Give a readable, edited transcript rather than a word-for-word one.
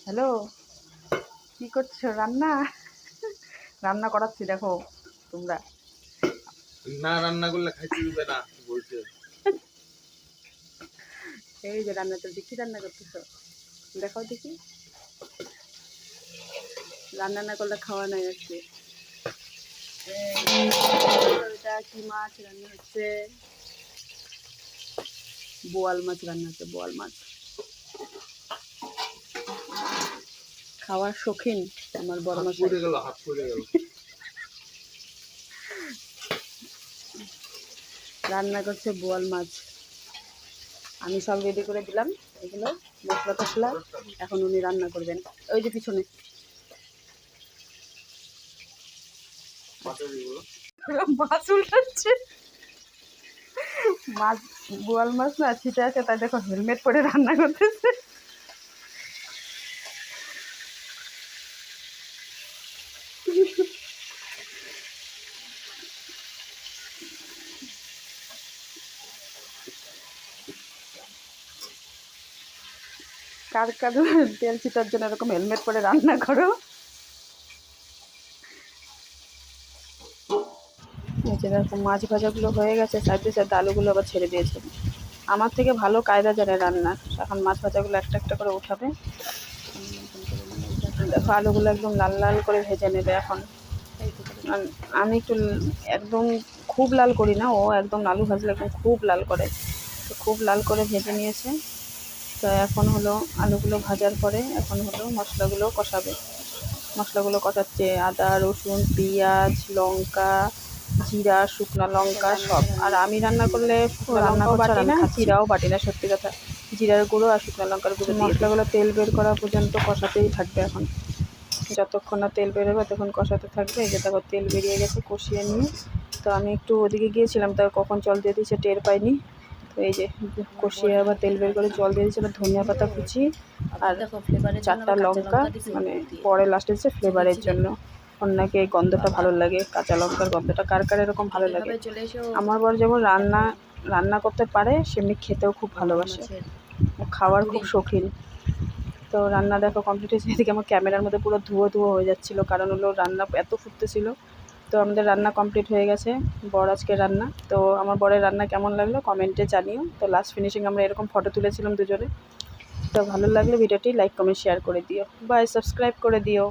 Hello, কি করছো? রান্না রান্না করাচ্ছি, দেখো তোমরা। না রান্না করলে খাইতে দিবে না বলছে। এই যে রান্না চলছে। কি রান্না করতেছো দেখাও দেখি। রান্না না করলে খাওয়া নাই আজকে। এটা কি মাছ রান্না হচ্ছে? বোয়াল মাছ রান্না হচ্ছে। বোয়াল মাছ খাওয়ার শৌখিন আমার বড় হাত মশাই। পড়ে গেল, হাত পড়ে গেল। রান্না করছে বোয়াল মাছ। আমি সব রেডি করে দিলাম, এগুলো মশলা টশলা। এখন উনি রান্না করবেন। ওই যে পিছনে মাছ উল্টাচ্ছে। মাছ, বোয়াল মাছ না ছিটে আছে, তাই দেখো হেলমেট পরে রান্না করতেছে। কার কার তেল ছিটার জন্য এরকম হেলমেট পরে রান্না করো? এই যে দেখো মাছ ভাজাগুলো হয়ে গেছে, সাইডে সাইডে আলুগুলো আবার ছেড়ে দিয়েছে। আমার থেকে ভালো কায়দা জানে রান্নার। এখন মাছ ভাজাগুলো একটা একটা করে উঠাবে। দেখো আলুগুলো একদম লাল লাল করে ভেজে নেবে এখন। আমি একটু একদম খুব লাল করি না, ও একদম আলু ভাজলে একদম খুব লাল করে। তো খুব লাল করে ভেজে নিয়েছে। তো এখন হলো আলুগুলো ভাজার পরে এখন হলো মশলাগুলো কষাবে। মশলাগুলো কষাচ্ছে আদা রসুন পেঁয়াজ লঙ্কা জিরা শুকনো লঙ্কা সব। আর আমি রান্না করলে শুকনো লঙ্কাও বাটি না, জিরাও বাটি না, সত্যি কথা। জিরার গুঁড়ো আর শুকনো লঙ্কার গুঁড়ো মশলাগুলো তেল বের করা পর্যন্ত কষাতেই থাকবে এখন। যতক্ষণ না তেল বেরোবে তখন কষাতে থাকবে। এই যে দেখো তেল বেরিয়ে গেছে, কষিয়ে নিয়ে। তো আমি একটু ওদিকে গিয়েছিলাম, তাও কখন জল দিয়ে দিয়েছে টের পাইনি। তো এই যে কষিয়ে আবার তেল বের করে জল দিয়ে দিয়েছে। ধনিয়া পাতা কুচি আর 4টা লঙ্কা, মানে পরে লাস্টে দিচ্ছে ফ্লেভারের জন্য। অন্যকে এই গন্ধটা ভালো লাগে, কাঁচা লঙ্কার গন্ধটা। কার কার এরকম ভালো লাগে? আমার বর যেমন রান্না রান্না করতে পারে, সেমনি খেতেও খুব ভালোবাসে, খাওয়ার খুব শৌখিন। তো রান্না দেখো কমপ্লিট হয়েছে। এদিকে আমার ক্যামেরার মধ্যে পুরো ধুয়ো ধুয়ো হয়ে যাচ্ছিলো, কারণ হলো রান্না এত ফুটতেছিল। তো আমাদের রান্না কমপ্লিট হয়ে গেছে, বর আজকে রান্না। তো আমার বরের রান্না কেমন লাগলো কমেন্টে জানিও। তো লাস্ট ফিনিশিং আমরা এরকম ফটো তুলেছিলাম দুজনে। তো ভালো লাগলে ভিডিওটি লাইক কমেন্ট শেয়ার করে দিও। বাই, সাবস্ক্রাইব করে দিও।